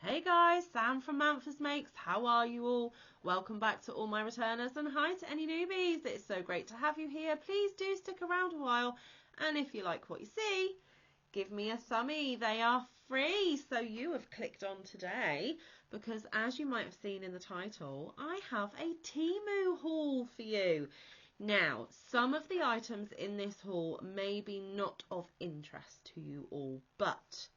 Hey guys, Sam from Manfa's Makes. How are you all? Welcome back to all my returners and hi to any newbies. It's so great to have you here. Please do stick around a while, and if you like what you see, give me a thumbie. They are free, so you have clicked on today because, as you might have seen in the title, I have a Temu haul for you. Now, some of the items in this haul may be not of interest to you all, but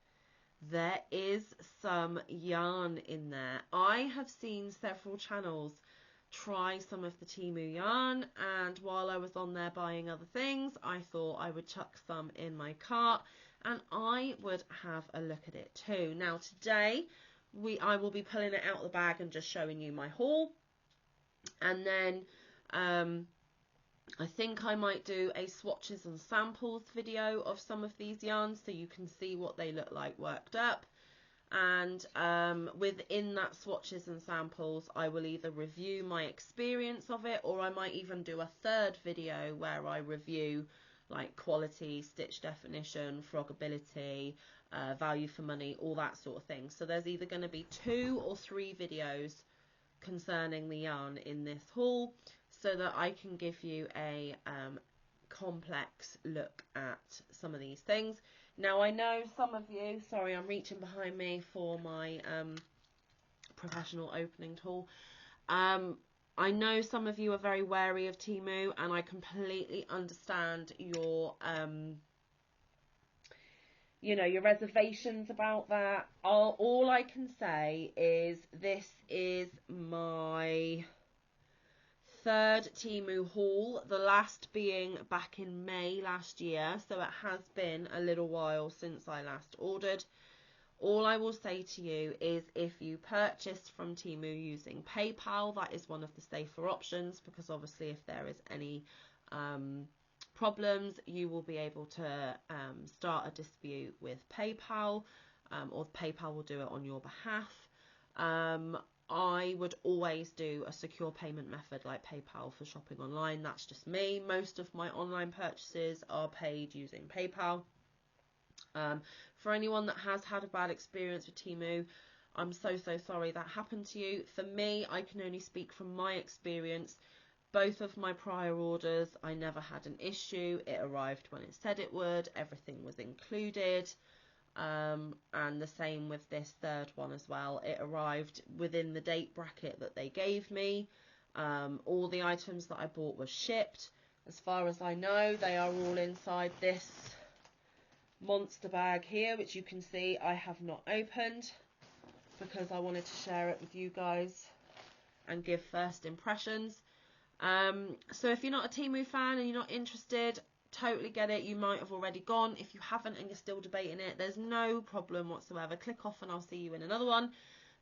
there is some yarn in there. I have seen several channels try some of the Temu yarn, and while I was on there buying other things, I thought I would chuck some in my cart and I would have a look at it too. Now today I will be pulling it out of the bag and just showing you my haul, and then I think I might do a swatches and samples video of some of these yarns so you can see what they look like worked up. And within that swatches and samples, I will either review my experience of it, or I might even do a third video where I review like quality, stitch definition, frogability, value for money, all that sort of thing. So there's either going to be 2 or 3 videos concerning the yarn in this haul, so that I can give you a complex look at some of these things. Now I know some of you, sorry I'm reaching behind me for my professional opening tool. I know some of you are very wary of Temu, and I completely understand your your reservations about that. All I can say is this is my 3rd Temu haul, the last being back in May last year, so it has been a little while since I last ordered. All I will say to you is, if you purchase from Temu using PayPal, that is one of the safer options, because obviously if there is any problems, you will be able to start a dispute with PayPal, or PayPal will do it on your behalf. I would always do a secure payment method like PayPal for shopping online. That's just me. Most of my online purchases are paid using PayPal. For anyone that has had a bad experience with Temu, I'm so sorry that happened to you. For me, I can only speak from my experience. Both of my prior orders, I never had an issue. It arrived when it said it would. Everything was included. And the same with this 3rd one as well. It arrived within the date bracket that they gave me. All the items that I bought were shipped. As far as I know, they are all inside this monster bag here, which you can see I have not opened because I wanted to share it with you guys and give first impressions. So if you're not a Temu fan and you're not interested, totally get it. You might have already gone. If you haven't and you're still debating it, there's no problem whatsoever. Click off and I'll see you in another one.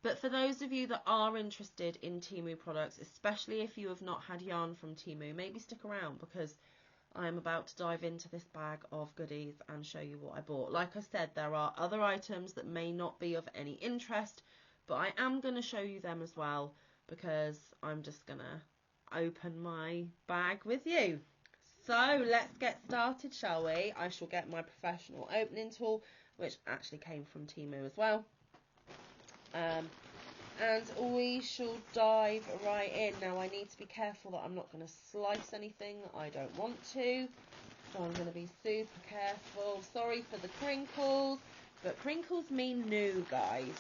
But for those of you that are interested in Temu products, especially if you have not had yarn from Temu, maybe stick around, because I'm about to dive into this bag of goodies and show you what I bought. Like I said, there are other items that may not be of any interest, but I am going to show you them as well, because I'm just going to open my bag with you. So let's get started, shall we? I shall get my professional opening tool, which actually came from Temu as well. And we shall dive right in. Now I need to be careful that I'm not going to slice anything that I don't want to. So I'm going to be super careful. Sorry for the crinkles, but crinkles mean new, guys.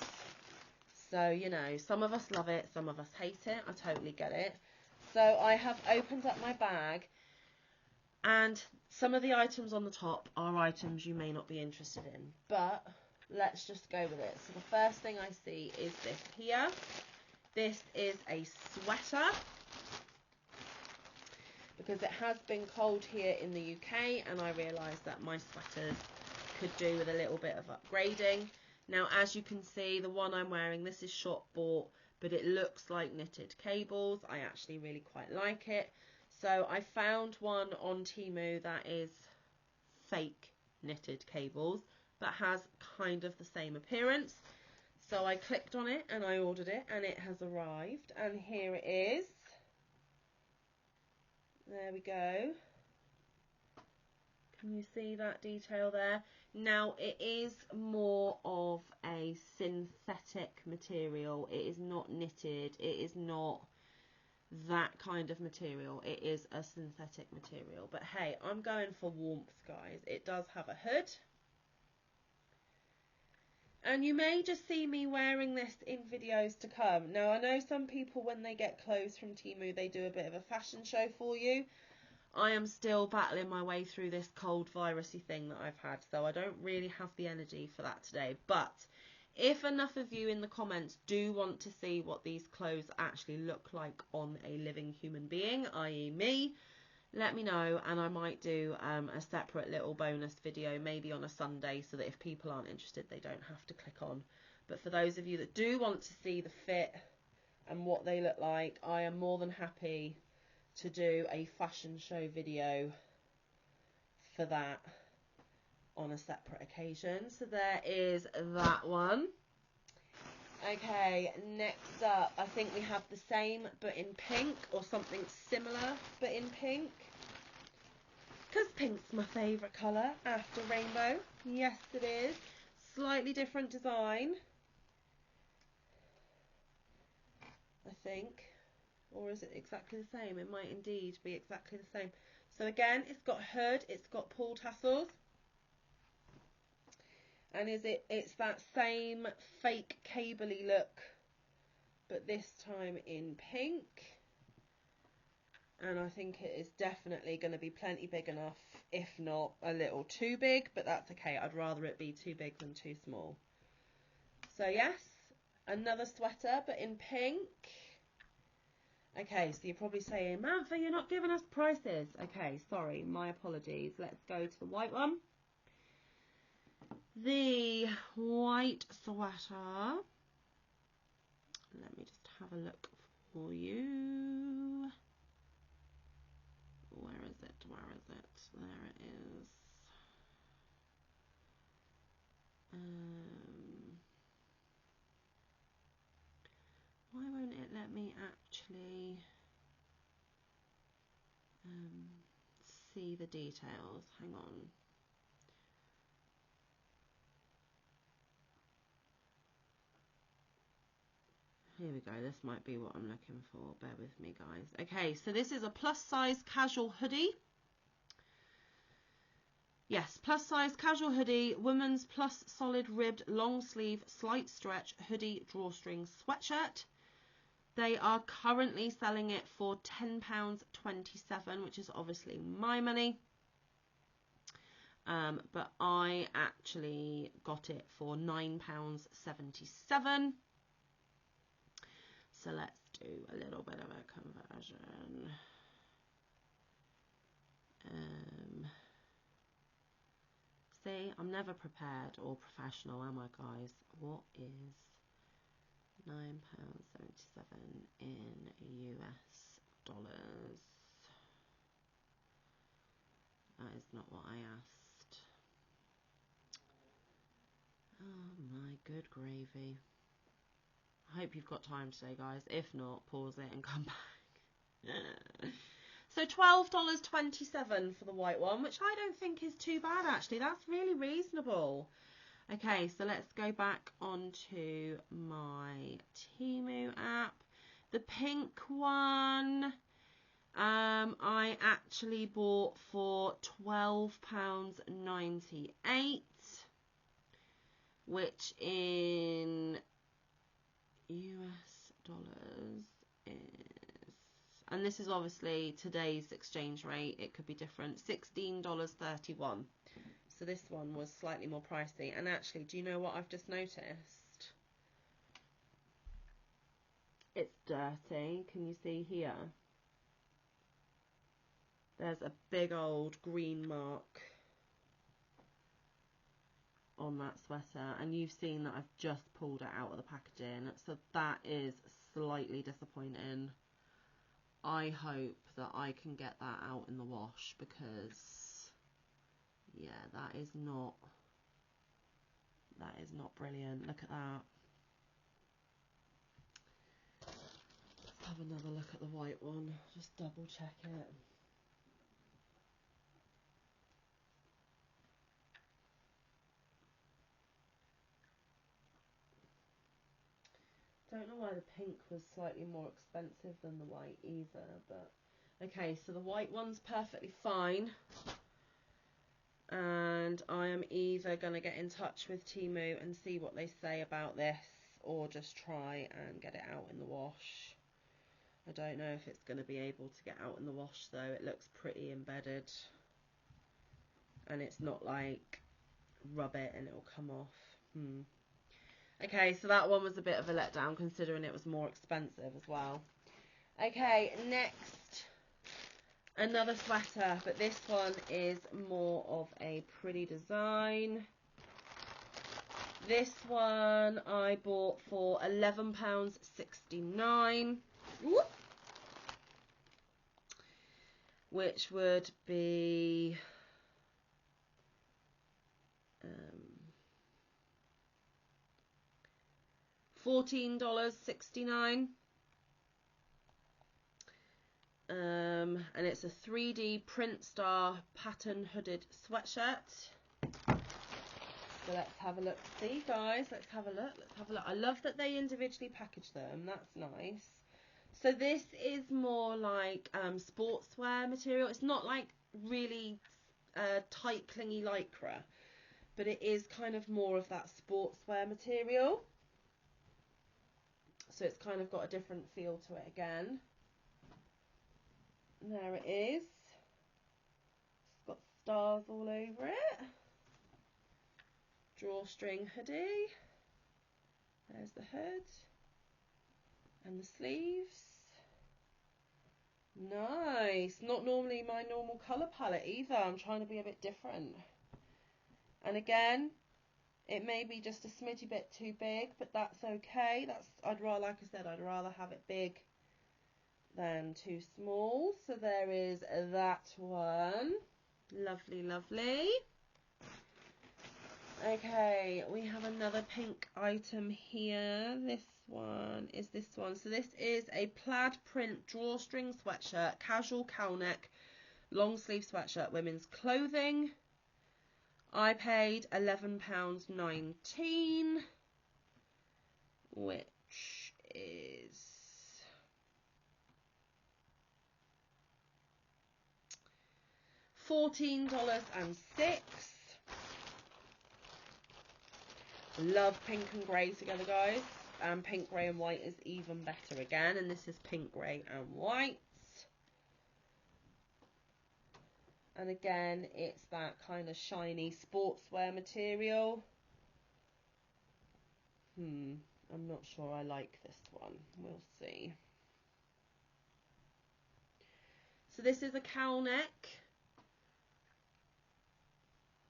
So, you know, some of us love it, some of us hate it. I totally get it. So I have opened up my bag, and some of the items on the top are items you may not be interested in, but let's just go with it. So the first thing I see is this here. This is a sweater, because it has been cold here in the UK, and I realised that my sweaters could do with a little bit of upgrading. Now, as you can see, the one I'm wearing, this is shop bought, but it looks like knitted cables. I actually really quite like it. So I found one on Temu that is fake knitted cables, but has kind of the same appearance. So I clicked on it and I ordered it, and it has arrived, and here it is. There we go. Can you see that detail there? Now it is more of a synthetic material. It is not knitted. It is not that kind of material. It is a synthetic material. But hey, I'm going for warmth, guys. It does have a hood. And you may just see me wearing this in videos to come. Now, I know some people, when they get clothes from Temu, they do a bit of a fashion show for you. I am still battling my way through this cold virusy thing that I've had, so I don't really have the energy for that today. But if enough of you in the comments do want to see what these clothes actually look like on a living human being, i.e. me, let me know, and I might do a separate little bonus video, maybe on a Sunday, so that if people aren't interested, they don't have to click on. But for those of you that do want to see the fit and what they look like, I am more than happy to do a fashion show video for that on a separate occasion. So there is that one. Okay, next up, I think we have the same but in pink, or something similar but in pink. Because pink's my favourite colour after rainbow. Yes, it is. Slightly different design, I think. Or is it exactly the same? It might indeed be exactly the same. So again, it's got hood, it's got pull tassels. And it's that same fake cable-y look, but this time in pink. And I think it is definitely going to be plenty big enough, if not a little too big, but that's okay. I'd rather it be too big than too small. So yes, another sweater, but in pink. Okay, so you're probably saying, Manfa, you're not giving us prices. Okay, sorry, my apologies. Let's go to the white one. The white sweater. Let me just have a look for you. Where is it? Where is it? There it is. Why won't it let me actually see the details? Hang on. Here we go. This might be what I'm looking for. Bear with me, guys. Okay, so this is a plus size casual hoodie. Yes, plus size casual hoodie, women's plus solid ribbed long sleeve slight stretch hoodie drawstring sweatshirt. They are currently selling it for £10.27, which is obviously my money. But I actually got it for £9.77. So let's do a little bit of a conversion. See, I'm never prepared or professional, am I, guys? What is £9.77 in US dollars? That is not what I asked. Oh my good gravy. I hope you've got time today, guys. If not, pause it and come back. So $12.27 for the white one, which I don't think is too bad, actually. That's really reasonable. Okay, so let's go back onto my Temu app. The pink one, I actually bought for £12.98, which in US dollars is, and this is obviously today's exchange rate, it could be different, $16.31. So this one was slightly more pricey. And actually, do you know what I've just noticed? It's dirty. Can you see here? There's a big old green mark on that sweater, and you've seen that I've just pulled it out of the packaging, so that is slightly disappointing. I hope that I can get that out in the wash, because yeah, that is not brilliant. Look at that. Let's have another look at the white one, just double check it. Don't know why the pink was slightly more expensive than the white either, but okay, so the white one's perfectly fine. And I am either going to get in touch with Temu and see what they say about this, or just try and get it out in the wash. I don't know if it's going to be able to get out in the wash though. It looks pretty embedded. And it's not like rub it and it'll come off. Okay, so that one was a bit of a letdown considering it was more expensive as well. Okay, next, another sweater, but this one is more of a pretty design. This one I bought for £11.69, which would be $14.69. And it's a 3D print star pattern hooded sweatshirt. So let's have a look. See, guys, let's have a look. Let's have a look. I love that they individually package them. That's nice. So this is more like sportswear material. It's not like really tight, clingy lycra, but it is kind of more of that sportswear material. So it's kind of got a different feel to it again. There it is. It's got stars all over it. Drawstring hoodie. There's the hood. And the sleeves. Nice. Not normally my normal colour palette either. I'm trying to be a bit different. And again, it may be just a smidgy bit too big, but that's okay. I'd rather, like I said, I'd rather have it big than too small. So there is that one. Lovely, lovely. Okay, we have another pink item here. This one is this one. So this is a plaid print drawstring sweatshirt, casual cowl neck, long sleeve sweatshirt, women's clothing. I paid £11.19, which is $14.06. Love pink and grey together, guys. And pink, grey and white is even better again. And this is pink, grey and white. And again, it's that kind of shiny sportswear material. I'm not sure I like this one. We'll see. So this is a cowl neck.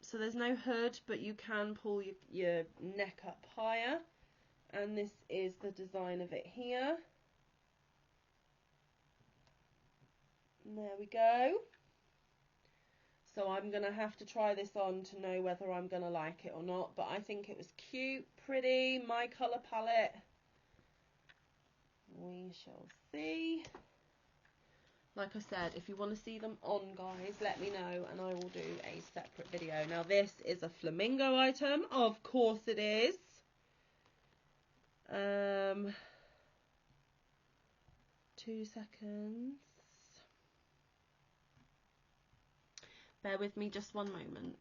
So there's no hood, but you can pull your neck up higher. And this is the design of it here. And there we go. So I'm going to have to try this on to know whether I'm going to like it or not. But I think it was cute, pretty, my colour palette. We shall see. Like I said, if you want to see them on, guys, let me know and I will do a separate video. Now this is a flamingo item. Of course it is. 2 seconds. Bear with me just one moment.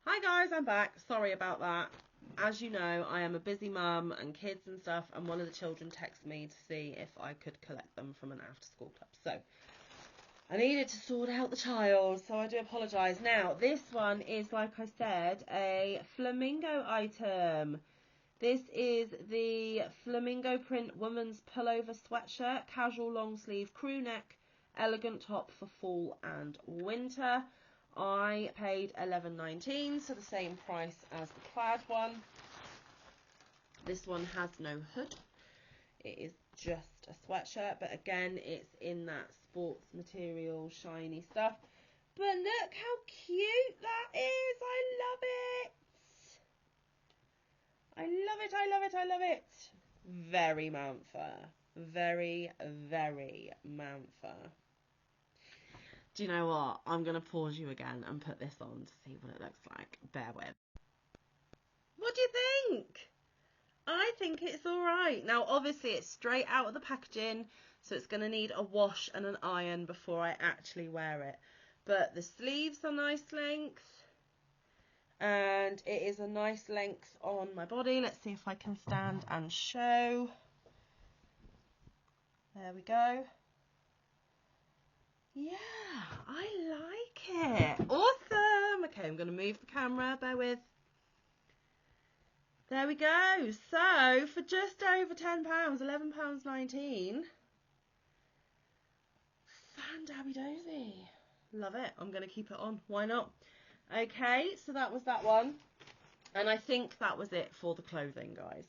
Hi guys, I'm back. Sorry about that. As you know, I am a busy mum and kids and stuff, and one of the children texted me to see if I could collect them from an after school club. So I needed to sort out the child, so I do apologise. Now, this one is, like I said, a flamingo item. This is the flamingo print woman's pullover sweatshirt, casual long sleeve crew neck, elegant top for fall and winter. I paid £11.19, so the same price as the plaid one. This one has no hood. It is just a sweatshirt, but again, it's in that sports material, shiny stuff. But look how cute that is. I love it. I love it, I love it, I love it. Very Manfa. Very, very Manfa. Do you know what? I'm going to pause you again and put this on to see what it looks like. Bear with. What do you think? I think it's all right. Now, obviously, it's straight out of the packaging, so it's going to need a wash and an iron before I actually wear it. But the sleeves are nice length, and it is a nice length on my body. Let's see if I can stand and show. There we go. Yeah, I like it. Awesome. Okay, I'm going to move the camera. Bear with. There we go. So, for just over £10, £11.19. Fan-dabby dozy. Love it. I'm going to keep it on. Why not? Okay, so that was that one. And I think that was it for the clothing, guys.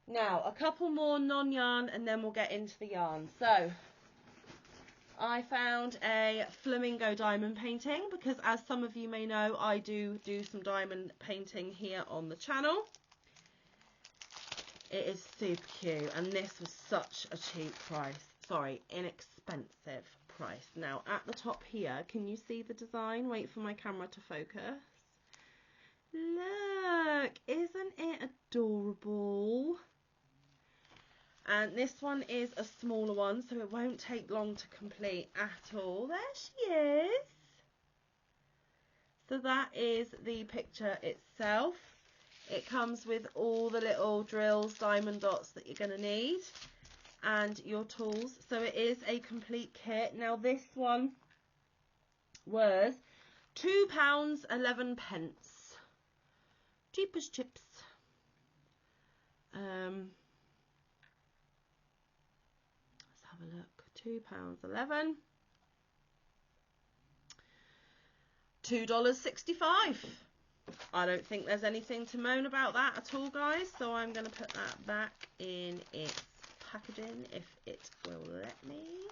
Now, a couple more non-yarn and then we'll get into the yarn. So, I found a flamingo diamond painting because, as some of you may know, I do some diamond painting here on the channel. It is super cute, and this was such a cheap price. Sorry, inexpensive price. Now, at the top here, can you see the design? Wait for my camera to focus. Look, isn't it adorable? And this one is a smaller one, so it won't take long to complete at all. There she is. So that is the picture itself. It comes with all the little drills, diamond dots that you're going to need, and your tools. So it is a complete kit. Now this one was £2.11. Cheap as chips. Let's have a look. £2.11. $2.65. I don't think there's anything to moan about that at all, guys. So I'm going to put that back in its packaging if it will let me.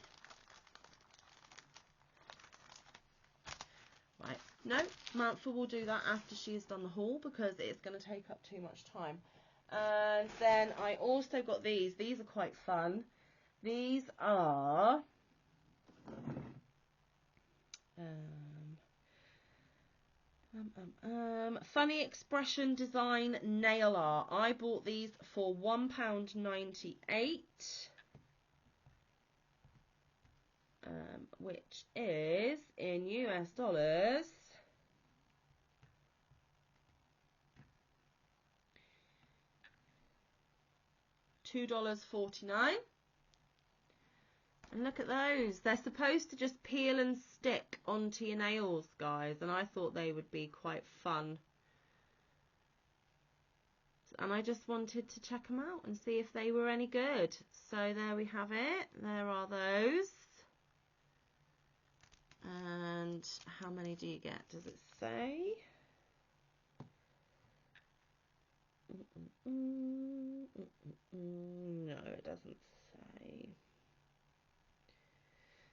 Right, no, Manfa will do that after she's done the haul because it's going to take up too much time. And then I also got these. These are quite fun. These are Funny Expression Design Nail Art. I bought these for £1.98, which is in US dollars $2.49. And look at those. They're supposed to just peel and stick onto your nails, guys. And I thought they would be quite fun. And I just wanted to check them out and see if they were any good. So there we have it. There are those. And how many do you get? Does it say? No, it doesn't say.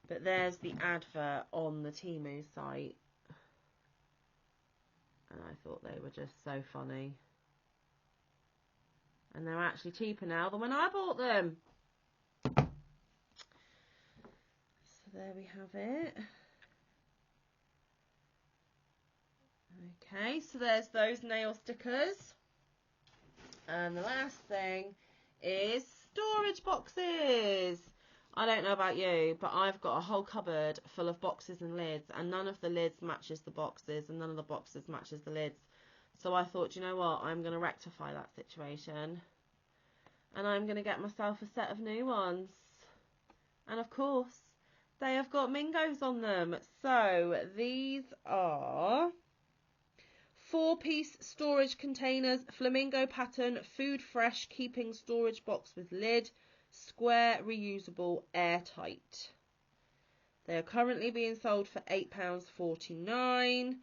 But there's the advert on the Temu site. And I thought they were just so funny. And they're actually cheaper now than when I bought them. So there we have it. Okay, so there's those nail stickers. And the last thing is storage boxes. I don't know about you, but I've got a whole cupboard full of boxes and lids, and none of the lids matches the boxes, and none of the boxes matches the lids. So I thought, you know what, I'm going to rectify that situation. And I'm going to get myself a set of new ones. And of course, they have got Mingos on them. So these are 4-piece storage containers, flamingo pattern, food fresh, keeping storage box with lid, square, reusable, airtight. They are currently being sold for £8.49.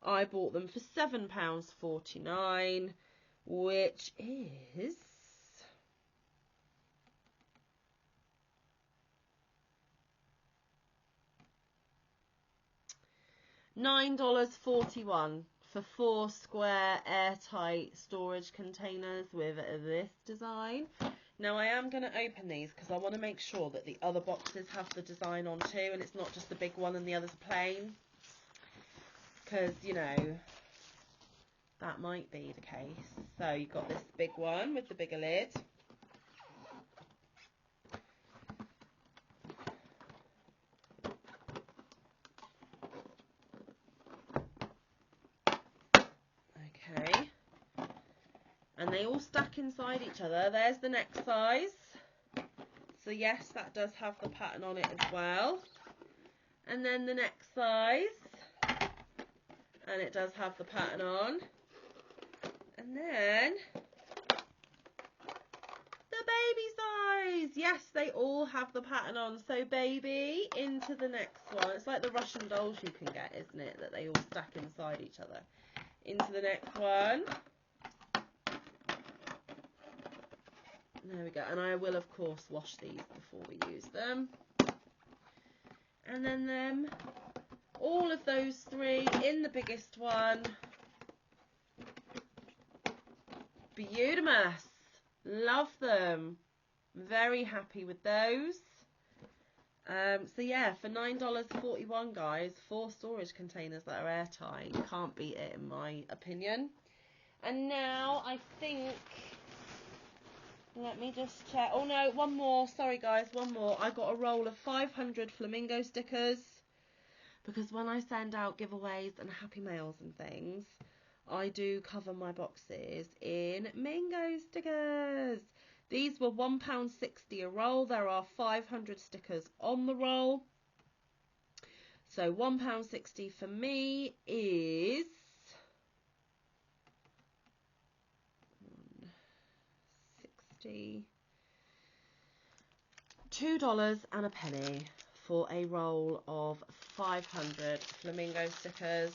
I bought them for £7.49, which is $9.41 for 4 square airtight storage containers with this design. Now I am going to open these because I want to make sure that the other boxes have the design on too, and it's not just the big one and the others are plain. Because, you know, that might be the case. So you've got this big one with the bigger lid. Okay. And they all stack inside each other. There's the next size. So yes, that does have the pattern on it as well. And then the next size. And it does have the pattern on. And then the baby size. Yes, they all have the pattern on. So baby, into the next one. It's like the Russian dolls you can get, isn't it? That they all stack inside each other. Into the next one. There we go. And I will, of course, wash these before we use them. And then all of those three in the biggest one. Beautimous. Love them. Very happy with those. So yeah, for $9.41, guys, 4 storage containers that are airtight. Can't beat it in my opinion. And now I think, let me just check. Oh no, one more. Sorry guys, one more. I got a roll of 500 flamingo stickers. Because when I send out giveaways and happy mails and things, I do cover my boxes in Mingo stickers. These were £1.60 a roll. There are 500 stickers on the roll. So £1.60 for me is $2 and a penny for a roll of 500 flamingo stickers.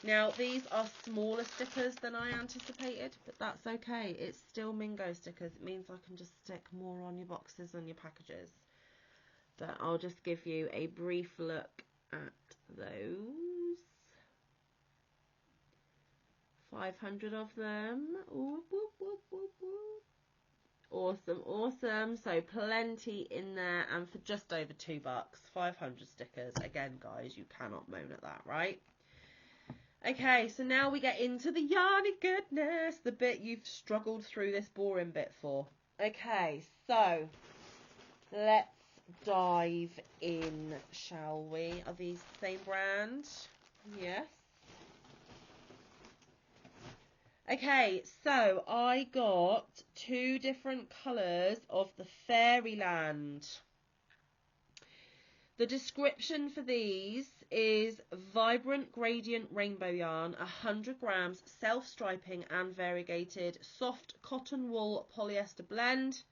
Now these are smaller stickers than I anticipated, but that's okay. It's still Mingo stickers. It means I can just stick more on your boxes and your packages. But I'll just give you a brief look at those. 500 of them. Ooh, whoop, whoop, whoop, whoop. Awesome, awesome. So plenty in there, and for just over $2, 500 stickers. Again, guys, you cannot moan at that, right? Okay, so now we get into the yarny goodness, the bit you've struggled through this boring bit for. Okay, so let's dive in, shall we? Are these the same brand? Yes. Okay, so I got 2 different colours of the Fairyland. The description for these is vibrant gradient rainbow yarn, 100 grams, self-striping and variegated, soft cotton wool polyester blend,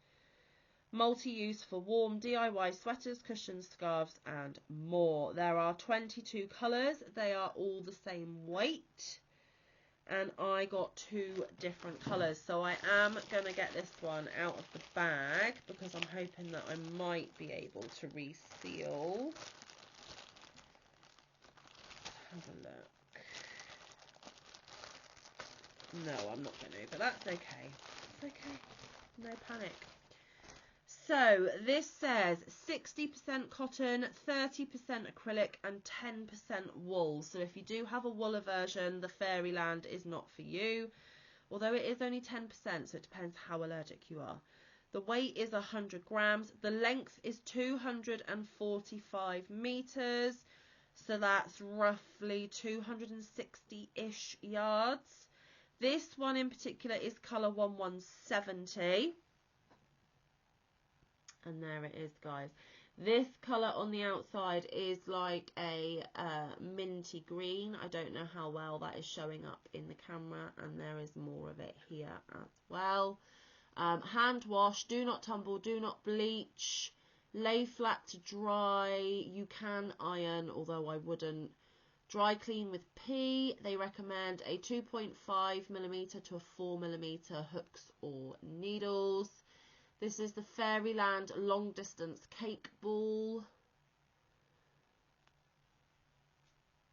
multi-use for warm DIY sweaters, cushions, scarves and more. There are 22 colours. They are all the same weight. And I got 2 different colours, so I am going to get this one out of the bag because I'm hoping that I might be able to reseal. Have a look. No, I'm not going to, but that's okay. It's okay. No panic. So this says 60% cotton, 30% acrylic and 10% wool. So if you do have a wool version, the Fairyland is not for you. Although it is only 10%, so it depends how allergic you are. The weight is 100 grams. The length is 245 meters. So that's roughly 260-ish yards. This one in particular is colour 1170. And there it is, guys. This colour on the outside is like a minty green. I don't know how well that is showing up in the camera. And there is more of it here as well. Hand wash, do not tumble, do not bleach. Lay flat to dry. You can iron, although I wouldn't. Dry clean with P. They recommend a 2.5mm to a 4mm hooks or needles. This is the Fairyland long distance cake ball.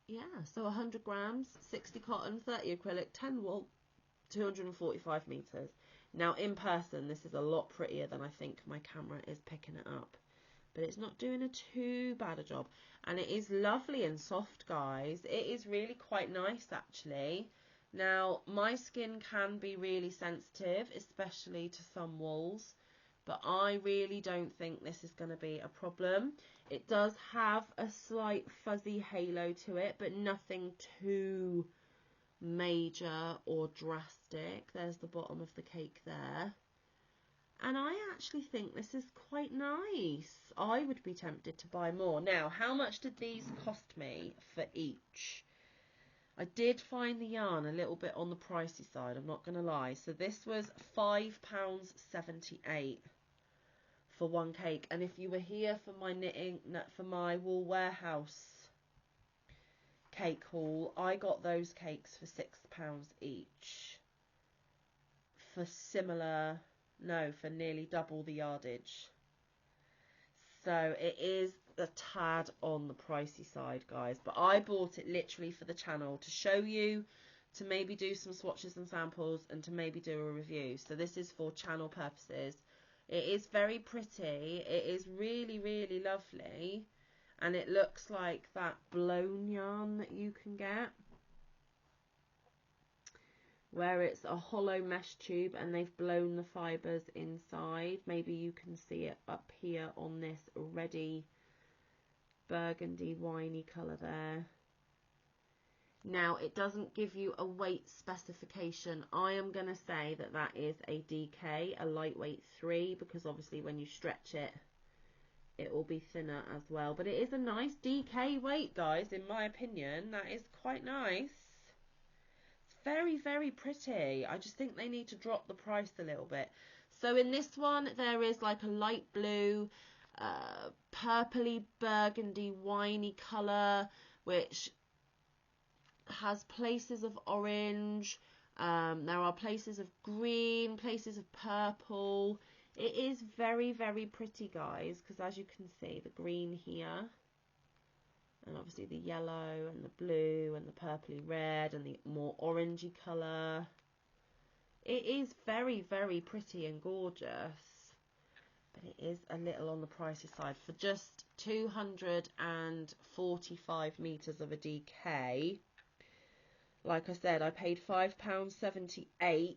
Yeah, so 100 grams, 60 cotton, 30 acrylic, 10 wool, 245 meters. Now in person, this is a lot prettier than I think my camera is picking it up. But it's not doing a too bad a job. And it is lovely and soft, guys. It is really quite nice, actually. Now, my skin can be really sensitive, especially to some wools, but I really don't think this is going to be a problem. It does have a slight fuzzy halo to it, but nothing too major or drastic. There's the bottom of the cake there. And I actually think this is quite nice. I would be tempted to buy more. Now, how much did these cost me for each? I did find the yarn a little bit on the pricey side, I'm not going to lie. So this was £5.78 for one cake. And if you were here for my for my Wool Warehouse cake haul, I got those cakes for £6 each. For for nearly double the yardage. So it is a tad on the pricey side, guys, but I bought it literally for the channel to show you, to maybe do some swatches and samples, and to maybe do a review. So this is for channel purposes. It is very pretty. It is really, really lovely, and it looks like that blown yarn that you can get, where it's a hollow mesh tube and they've blown the fibres inside. Maybe you can see it up here on this reddy burgundy winey colour there. Now, it doesn't give you a weight specification. I am going to say that that is a DK, a lightweight 3, because obviously when you stretch it, it will be thinner as well. But it is a nice DK weight, guys, in my opinion. That is quite nice. Very, very pretty. I just think they need to drop the price a little bit. So in this one, there is like a light blue, purpley burgundy winey colour, which has places of orange. There are places of green, places of purple. It is very, very pretty, guys, because as you can see, the green here, and obviously the yellow and the blue and the purpley red and the more orangey colour. It is very, very pretty and gorgeous, but it is a little on the pricey side. For just 245 metres of a DK, like I said, I paid £5.78,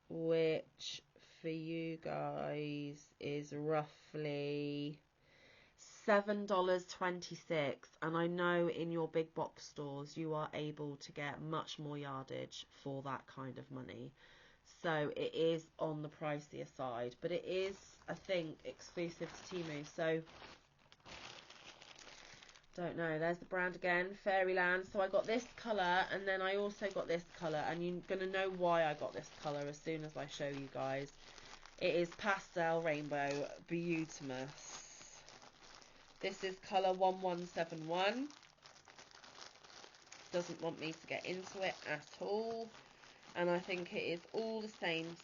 which for you guys is roughly $7.26, and I know in your big box stores you are able to get much more yardage for that kind of money. So it is on the pricier side, but it is, I think, exclusive to Temu. So don't know, there's the brand again, Fairyland. So I got this colour, and then I also got this colour, and you're going to know why I got this colour as soon as I show you guys. It is Pastel Rainbow Beautimus. This is colour 1171. Doesn't want me to get into it at all. And I think it is all the same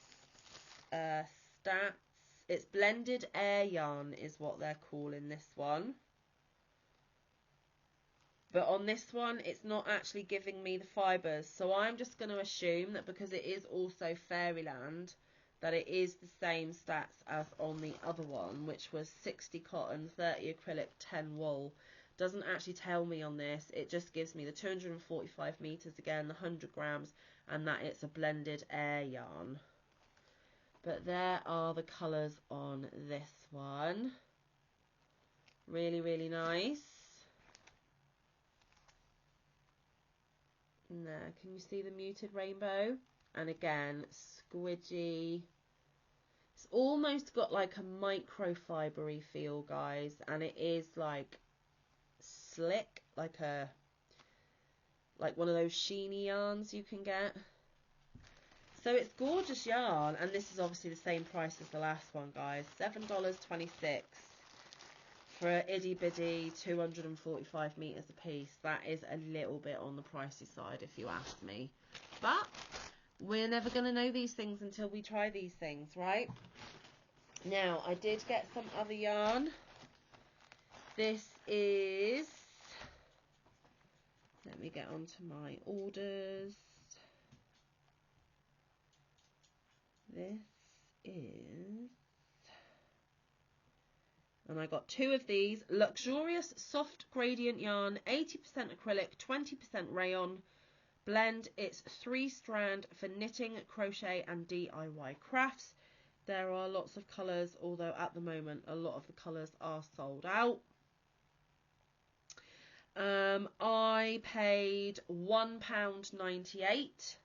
stats. It's blended air yarn is what they're calling this one. But on this one, it's not actually giving me the fibres. So I'm just going to assume that because it is also Fairyland, that it is the same stats as on the other one, which was 60 cotton, 30 acrylic, 10 wool. Doesn't actually tell me on this. It just gives me the 245 metres again, the 100 grams, and that it's a blended air yarn. But there are the colours on this one. Really, really nice. And there, can you see the muted rainbow? And again, squidgy. It's almost got like a microfibery feel, guys, and it is like slick, like one of those sheeny yarns you can get. So it's gorgeous yarn, and this is obviously the same price as the last one, guys. $7.26 for a itty bitty 245 metres a piece. That is a little bit on the pricey side, if you ask me. But we're never going to know these things until we try these things, right? Now, I did get some other yarn. This is, let me get onto my orders. This is And I got 2 of these. Luxurious soft gradient yarn, 80% acrylic, 20% rayon. Blend. It's 3-strand for knitting, crochet and DIY crafts. There are lots of colours, although at the moment a lot of the colours are sold out. I paid £1.98,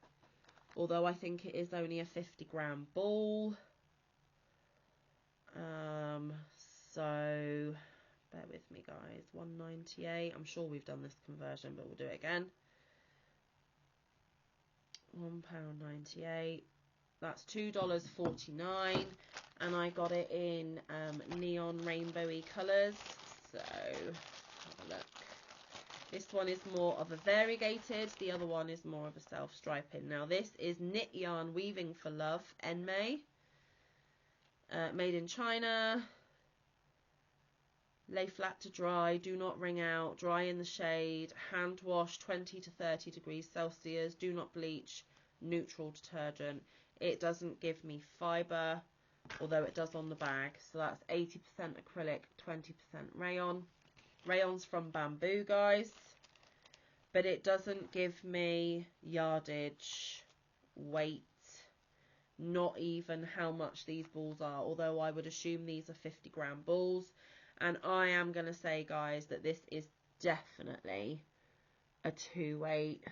although I think it is only a 50-gram ball. So bear with me, guys. £1.98. I'm sure we've done this conversion, but we'll do it again. £1.98. That's $2.49, and I got it in neon rainbowy colours. So have a look. This one is more of a variegated, the other one is more of a self-striping. Now this is Knit Yarn Weaving for Love, Enmei. Made in China. Lay flat to dry, do not wring out, dry in the shade, hand wash 20 to 30 degrees Celsius, do not bleach, neutral detergent. It doesn't give me fibre, although it does on the bag. So that's 80% acrylic, 20% rayon. Rayon's from Bamboo, guys. But it doesn't give me yardage, weight, not even how much these balls are, although I would assume these are 50-gram balls. And I am going to say, guys, that this is definitely a 2-weight.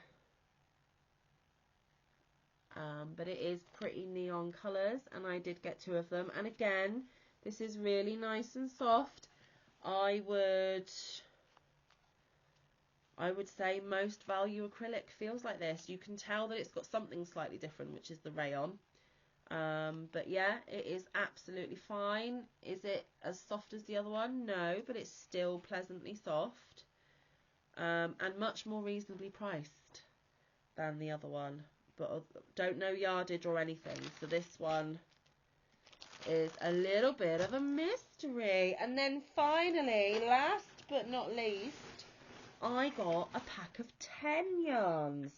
But it is pretty neon colours, and I did get 2 of them. And again, this is really nice and soft. I would say most value acrylic feels like this. You can tell that it's got something slightly different, which is the rayon. But yeah, it is absolutely fine. Is it as soft as the other one? No, but it's still pleasantly soft. And much more reasonably priced than the other one. But don't know yardage or anything. So this one is a little bit of a mystery. And then finally, last but not least, I got a pack of 10 yarns.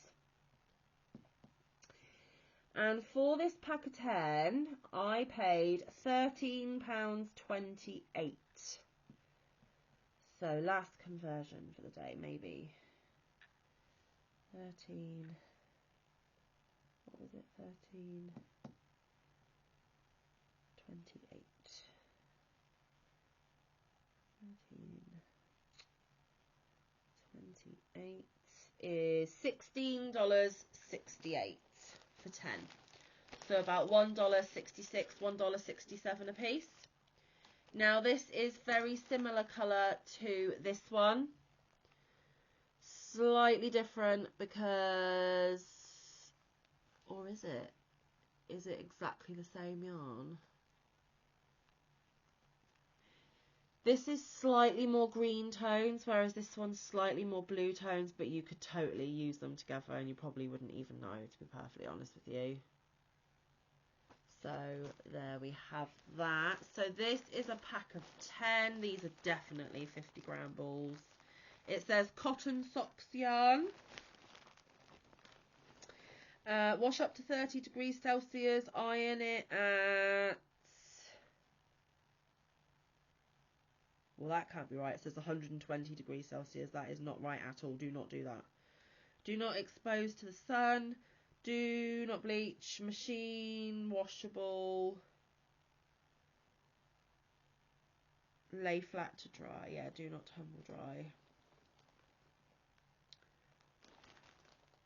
And for this pack of 10, I paid £13.28. So last conversion for the day, maybe 13. What was it? 13.28. 13.28 is $16.68 for 10. So about $1.66, $1.67 a piece. Now this is very similar colour to this one. Slightly different because, or is it? Is it exactly the same yarn? This is slightly more green tones, whereas this one's slightly more blue tones, but you could totally use them together and you probably wouldn't even know, to be perfectly honest with you. So there we have that. So this is a pack of 10. These are definitely 50-gram balls. It says cotton socks yarn. Wash up to 30 degrees Celsius. Iron it at... Well, that can't be right. It says 120 degrees Celsius. That is not right at all. Do not do that. Do not expose to the sun. Do not bleach. Machine washable. Lay flat to dry. Yeah, do not tumble dry.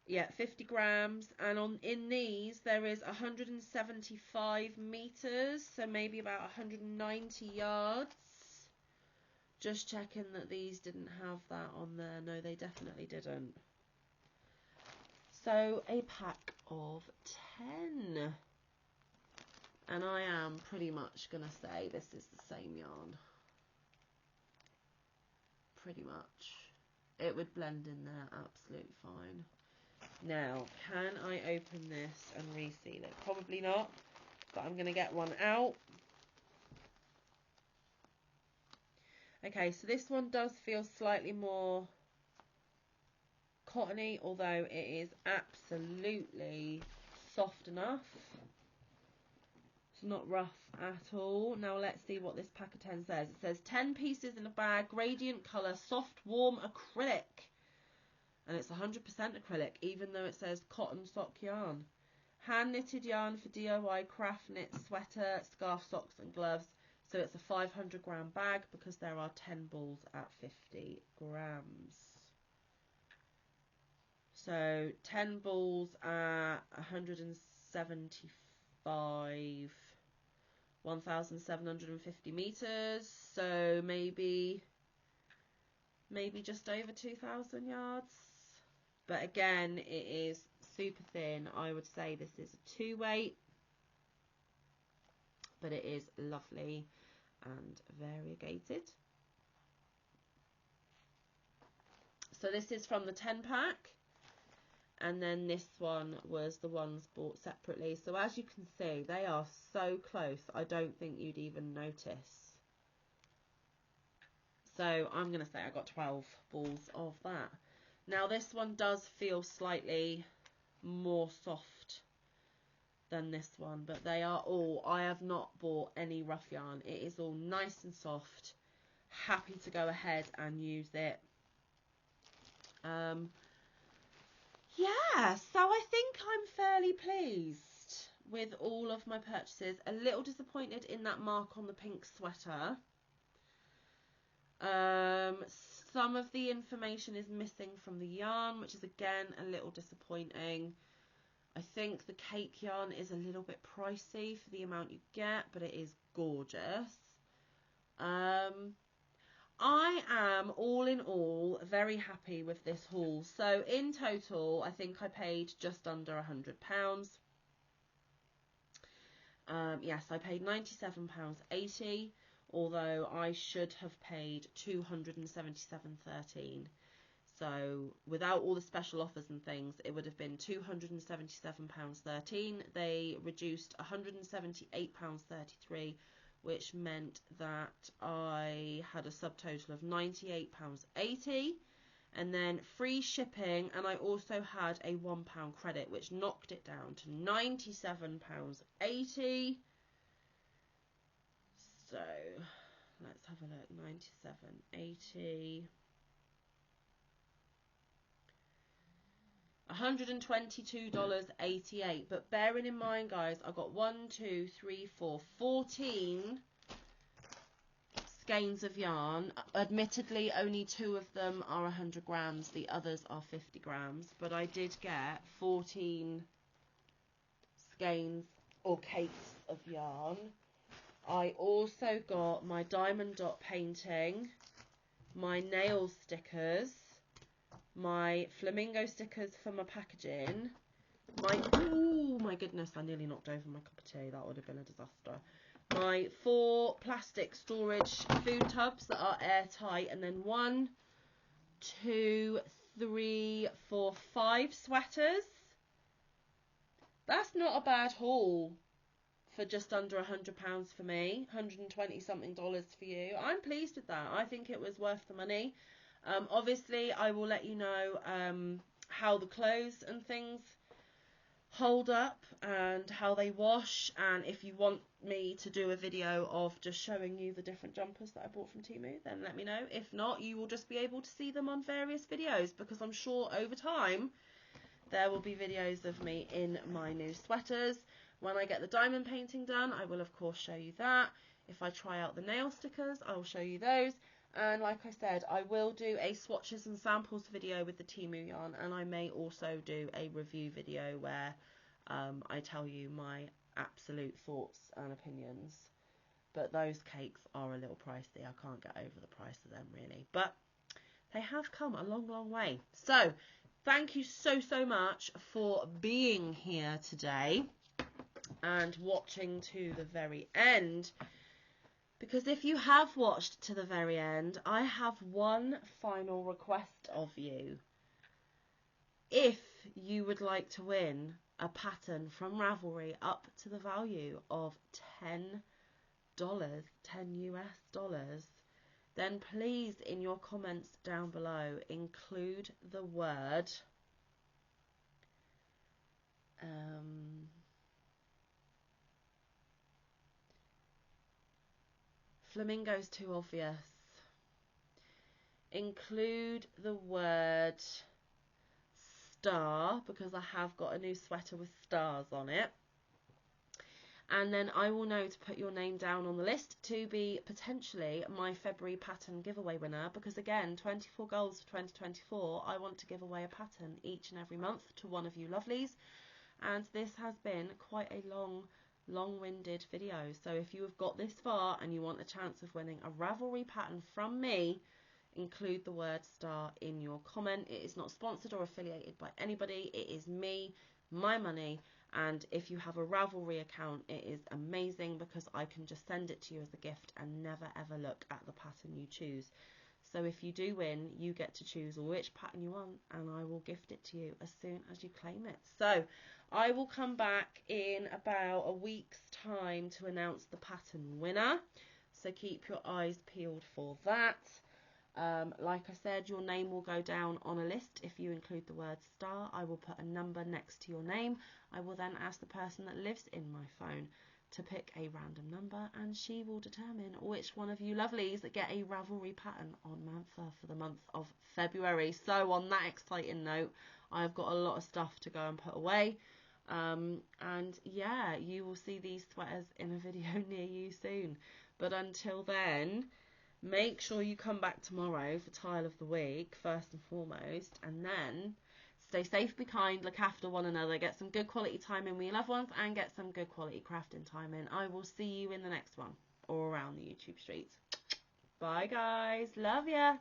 Yeah, 50 grams. And in these, there is 175 meters. So maybe about 190 yards. Just checking that these didn't have that on there. No, they definitely didn't. So a pack of 10. And I am pretty much going to say this is the same yarn. Pretty much. It would blend in there absolutely fine. Now, can I open this and reseal it? Probably not, but I'm going to get one out. Okay, so this one does feel slightly more cottony, although it is absolutely soft enough. It's not rough at all. Now let's see what this pack of 10 says. It says 10 pieces in a bag, gradient colour, soft, warm acrylic. And it's 100% acrylic, even though it says cotton sock yarn. Hand knitted yarn for DIY, craft knit, sweater, scarf, socks and gloves. So it's a 500 gram bag because there are 10 balls at 50 grams. So 10 balls at 175, 1,750 meters. So maybe just over 2,000 yards. But again, it is super thin. I would say this is a 2-weight, but it is lovely and variegated. So this is from the 10 pack, and then this one was the ones bought separately. So as you can see, they are so close, I don't think you'd even notice. So I'm going to say I got 12 balls of that. Now this one does feel slightly more soft than this one, but they are all, I have not bought any rough yarn. It is all nice and soft, happy to go ahead and use it. Yeah, so I think I'm fairly pleased with all of my purchases. A little disappointed in that mark on the pink sweater. Some of the information is missing from the yarn, which is again a little disappointing. I think the cake yarn is a little bit pricey for the amount you get, but it is gorgeous. I am all in all very happy with this haul. So in total, I think I paid just under £100. Yes, I paid £97.80, although I should have paid £277.13. So without all the special offers and things, it would have been £277.13. They reduced £178.33, which meant that I had a subtotal of £98.80, and then free shipping, and I also had a £1 credit, which knocked it down to £97.80. So let's have a look. £97.80. $122.88, but bearing in mind, guys, I got 14 skeins of yarn. Admittedly, only 2 of them are 100 grams, the others are 50 grams, but I did get 14 skeins or cakes of yarn. I also got my diamond dot painting, my nail stickers, my flamingo stickers for my packaging, oh my goodness, I nearly knocked over my cup of tea, that would have been a disaster. My 4 plastic storage food tubs that are airtight, and then 1, 2, 3, 4, 5 sweaters. That's not a bad haul for just under £100 for me, 120 something dollars for you. I'm pleased with that. I think it was worth the money. Obviously, I will let you know how the clothes and things hold up and how they wash, and if you want me to do a video of just showing you the different jumpers that I bought from Temu, then let me know. If not, you will just be able to see them on various videos, because I'm sure over time there will be videos of me in my new sweaters. When I get the diamond painting done, I will of course show you that. If I try out the nail stickers, I will show you those. And like I said, I will do a swatches and samples video with the Temu yarn, and I may also do a review video where I tell you my absolute thoughts and opinions. But those cakes are a little pricey. I can't get over the price of them really. But they have come a long, long way. So thank you so much for being here today and watching to the very end. Because if you have watched to the very end, I have one final request of you. If you would like to win a pattern from Ravelry up to the value of $10, 10 US dollars, then please in your comments down below include the word Flamingo's too obvious. Include the word star, because I have got a new sweater with stars on it. And then I will know to put your name down on the list to be potentially my February pattern giveaway winner, because again, 24 goals for 2024, I want to give away a pattern each and every month to one of you lovelies. And this has been quite a long-winded video, so if you have got this far and you want a chance of winning a Ravelry pattern from me, include the word star in your comment. It is not sponsored or affiliated by anybody. It is me, my money, and if you have a Ravelry account, it is amazing because I can just send it to you as a gift and never ever look at the pattern you choose. So if you do win, you get to choose which pattern you want and I will gift it to you as soon as you claim it. So I will come back in about a week's time to announce the pattern winner. So keep your eyes peeled for that. Like I said, your name will go down on a list if you include the word star. I will put a number next to your name. I will then ask the person that lives in my phone to pick a random number, and she will determine which one of you lovelies get a Ravelry pattern on Manfa for the month of February. So on that exciting note, I've got a lot of stuff to go and put away. And yeah, you will see these sweaters in a video near you soon. But until then, make sure you come back tomorrow for Tile of the Week, first and foremost, and then stay safe, be kind, look after one another, get some good quality time in with your loved ones, and get some good quality crafting time in. I will see you in the next one, or around the YouTube streets. Bye guys, love ya.